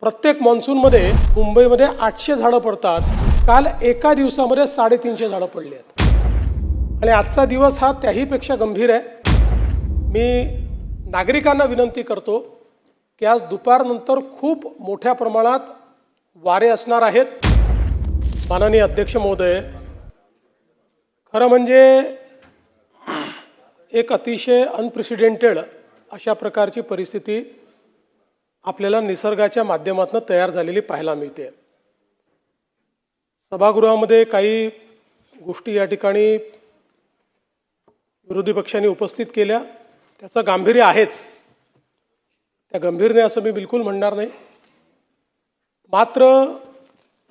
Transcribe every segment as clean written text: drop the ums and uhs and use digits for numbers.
प्रत्येक मॉन्सूनमध्ये मुंबईमध्ये 800 झाडं पडतात. काल एका दिवसामध्ये 350 झाडं पडली आहेत. आणि आजचा दिवस हा त्याहीपेक्षा गंभीर आहे. मी नागरिकांना विनंती करतो की आज दुपारनंतर खूप मोठ्या प्रमाणात वारे असणार आहेत. माननीय अध्यक्ष महोदय, खरं म्हणजे एक अतिशय अनप्रेसिडेंटेड अशा प्रकारची परिस्थिती आपल्याला निसर्गाच्या माध्यमातून तयार झालेली पाहायला मिळते. सभागृहामध्ये काही गोष्टी या ठिकाणी विरोधी पक्षांनी उपस्थित केल्या. त्याचं गांभीर्य आहेच, त्या गंभीरने असं मी बिलकुल म्हणणार नाही. मात्र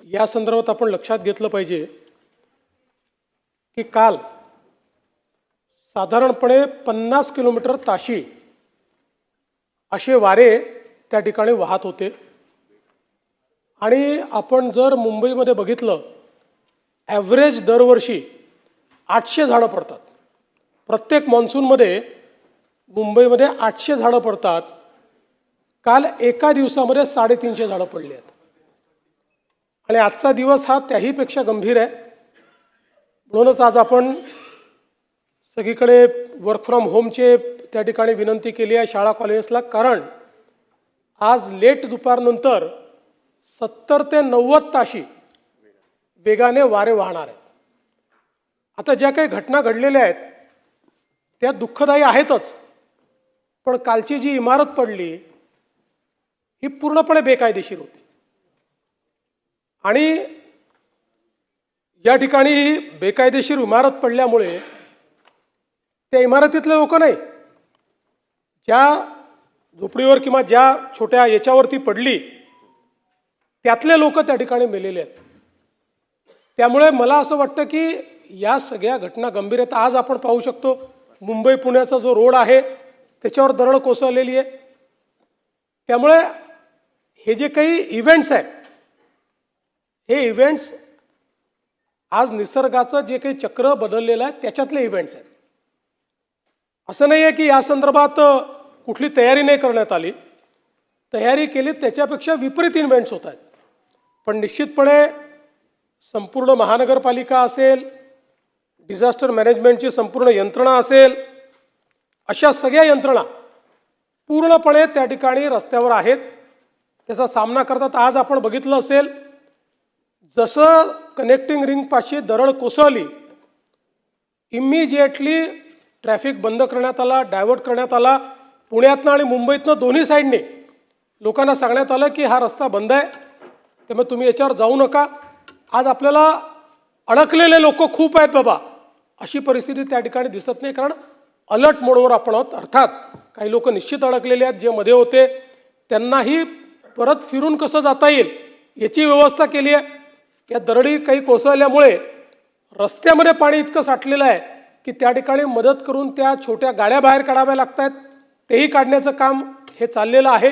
या संदर्भात आपण लक्षात घेतलं पाहिजे की काल साधारणपणे 50 किलोमीटर ताशी असे वारे त्या ठिकाणी वाहत होते. आणि आपण जर मुंबईमध्ये बघितलं, ॲव्हरेज दरवर्षी 800 झाडं पडतात. प्रत्येक मॉन्सूनमध्ये मुंबईमध्ये 800 झाडं पडतात. काल एका दिवसामध्ये 350 झाडं पडली आहेत. आणि आजचा दिवस हा त्याहीपेक्षा गंभीर आहे. म्हणूनच आज आपण सगळीकडे वर्क फ्रॉम होमचे त्या ठिकाणी विनंती केली आहे शाळा कॉलेजेसला. कारण आज लेट दुपारनंतर 70 ते 90 ताशी वेगाने वारे वाहणार आहेत. आता ज्या काही घटना घडलेल्या आहेत त्या दुःखदायी आहेतच, पण कालची जी इमारत पडली ही पूर्णपणे बेकायदेशीर होती. आणि या ठिकाणी ही बेकायदेशीर इमारत पडल्यामुळे त्या इमारतीतले लोक नाही, ज्या झोपडीवर किंवा ज्या छोट्या याच्यावरती पडली त्यातले लोक त्या ठिकाणी मेलेले आहेत. त्यामुळे मला असं वाटतं की या सगळ्या घटना गंभीर आहेत. आज आपण पाहू शकतो मुंबई पुण्याचा जो रोड आहे त्याच्यावर दरड कोसळलेली आहे. त्यामुळे हे जे काही इव्हेंट्स आहेत, हे इव्हेंट्स आज निसर्गाचं जे काही चक्र बदललेलं आहे त्याच्यातले इव्हेंट्स आहेत. असं नाही आहे की या संदर्भात कुठली तयारी नाही करण्यात आली. तयारी केली, त्याच्यापेक्षा विपरीत इव्हेंट्स होत आहेत. पण निश्चितपणे संपूर्ण महानगरपालिका असेल, डिझास्टर मॅनेजमेंटची संपूर्ण यंत्रणा असेल, अशा सगळ्या यंत्रणा पूर्णपणे त्या ठिकाणी रस्त्यावर आहेत. त्याचा सामना करतात. आज आपण बघितलं असेल, जसं कनेक्टिंग रिंगपाशी दरड कोसळली, इमिजिएटली ट्रॅफिक बंद करण्यात आला, डायव्हर्ट करण्यात आला. पुण्यातनं आणि मुंबईतनं दोन्ही साईडने लोकांना सांगण्यात आलं की हा रस्ता बंद आहे, त्यामुळे तुम्ही याच्यावर जाऊ नका. आज आपल्याला अडकलेले लोक खूप आहेत बाबा, अशी परिस्थिती त्या ठिकाणी दिसत नाही. कारण अलर्ट मोडवर आपण आहोत. अर्थात काही लोक निश्चित अडकलेले आहेत, जे मध्ये होते त्यांनाही परत फिरून कसं जाता येईल याची व्यवस्था केली आहे. या दरडी काही कोसळल्यामुळे रस्त्यामध्ये पाणी इतकं साठलेलं आहे की त्या ठिकाणी मदत करून त्या छोट्या गाड्या बाहेर काढाव्या लागत आहेत. तेही काढण्याचं काम हे चाललेलं आहे.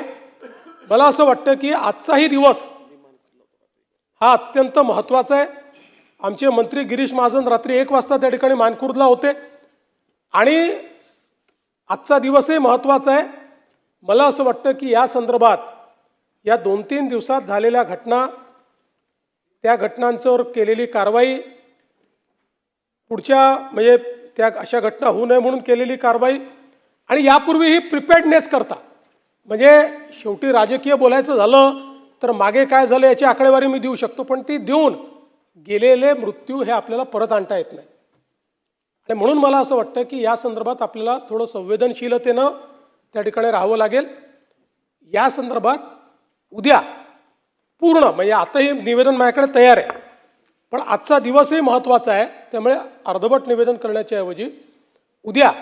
मला असं वाटतं की आजचाही दिवस हा अत्यंत महत्त्वाचा आहे. आमचे मंत्री गिरीश महाजन रात्री 1 वाजता त्या ठिकाणी मानखुर्दला होते आणि आजचा दिवसही महत्त्वाचा आहे. मला असं वाटतं की या संदर्भात या 2-3 दिवसात झालेल्या घटना, त्या घटनांच्यावर केलेली कारवाई, पुढच्या म्हणजे त्या अशा घटना होऊ नये म्हणून केलेली कारवाई, आणि यापूर्वीही प्रिपेअर्डनेस करता, म्हणजे शेवटी राजकीय बोलायचं झालं तर मागे काय झालं याची आकडेवारी मी देऊ शकतो, पण ती देऊन गेलेले मृत्यू हे आपल्याला परत आणता येत नाही. आणि म्हणून मला असं वाटतं की या संदर्भात आपल्याला थोडं संवेदनशीलतेनं त्या ठिकाणी राहावं लागेल. या संदर्भात उद्या पूर्ण म्हणजे आताही निवेदन माझ्याकडे तयार आहे, पण आजचा दिवसही महत्त्वाचा आहे. त्यामुळे अर्धवट निवेदन करण्याच्या ऐवजी उद्या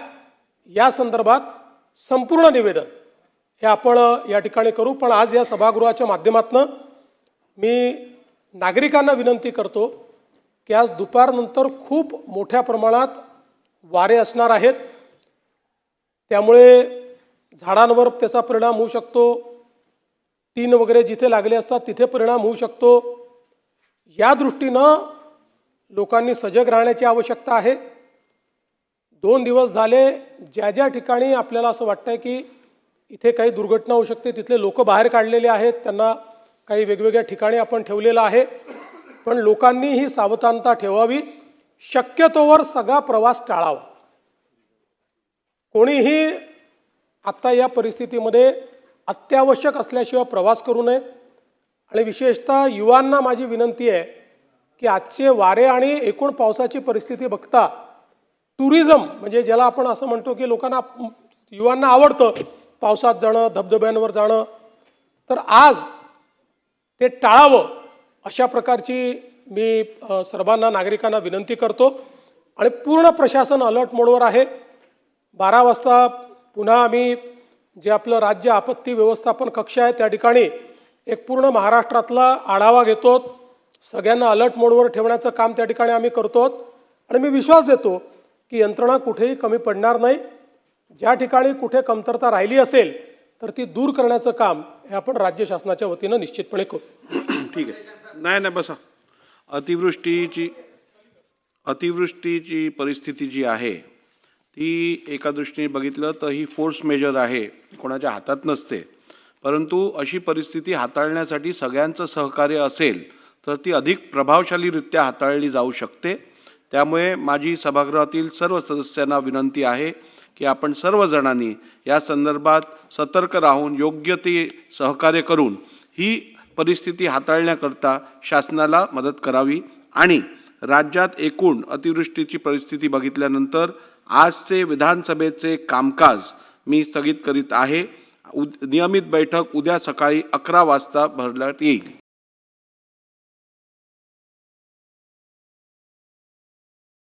या संदर्भात संपूर्ण निवेदन हे आपण या ठिकाणी करू. पण आज या सभागृहाच्या माध्यमातून मी नागरिकांना विनंती करतो की आज दुपारनंतर खूप मोठ्या प्रमाणात वारे असणार आहेत. त्यामुळे झाडांवर त्याचा परिणाम होऊ शकतो. टीन वगैरे जिथे लागले असतात तिथे परिणाम होऊ शकतो. या दृष्टीनं लोकांनी सजग राहण्याची आवश्यकता आहे. 2 दिवस झाले ज्या ज्या ठिकाणी आपल्याला असं वाटतंय की इथे काही दुर्घटना होऊ शकते तिथले लोक बाहेर काढलेले आहेत, त्यांना काही वेगवेगळ्या ठिकाणी आपण ठेवलेलं आहे, पण लोकांनी ही सावधानता ठेवावी. शक्यतोवर सगळा प्रवास टाळावा. कोणीही आत्ता या परिस्थितीमध्ये अत्यावश्यक असल्याशिवाय प्रवास करू नये. आणि विशेषतः युवांना माझी विनंती आहे की आजचे वारे आणि एकूण पावसाची परिस्थिती बघता टुरिझम म्हणजे ज्याला आपण असं म्हणतो की लोकांना युवांना आवडतं पावसात जाणं, धबधब्यांवर जाणं, तर आज ते टाळावं अशा प्रकारची मी सर्वांना नागरिकांना विनंती करतो. आणि पूर्ण प्रशासन अलर्ट मोडवर आहे. 12 वाजता पुन्हा आम्ही जे आपलं राज्य आपत्ती व्यवस्थापन कक्ष आहे त्या ठिकाणी एक पूर्ण महाराष्ट्रातला आढावा घेतो. सगळ्यांना अलर्ट मोडवर ठेवण्याचं काम त्या ठिकाणी आम्ही करतो. आणि मी विश्वास देतो की यंत्रणा कुठेही कमी पडणार नाही. ज्या ठिकाणी कुठे कमतरता राहिली असेल तर ती दूर करण्याचं काम हे आपण राज्य शासनाच्या वतीनं निश्चितपणे करू. ठीक आहे. नाही बसा. अतिवृष्टीची परिस्थिती जी आहे ती एका दृष्टीने बघितलं तर ही फोर्स मेजर आहे, कोणाच्या हातात नसते. परंतु अशी परिस्थिती हाताळण्यासाठी सगळ्यांचं सहकार्य असेल तर ती अधिक प्रभावशालीरित्या हाताळली जाऊ शकते. त्यामुळे माझी सभागृहातील सर्व सदस्यांना विनंती आहे की आपण सर्वजणांनी या संदर्भात सतर्क राहून योग्य ते सहकार्य करून ही परिस्थिती हाताळण्याकरता शासनाला मदत करावी. आणि राज्यात एकूण अतिवृष्टीची परिस्थिती बघितल्यानंतर आजचे विधानसभेचे कामकाज मी स्थगित करीत आहे. नियमित बैठक उद्या सकाळी 11 वाजता भरण्यात येईल.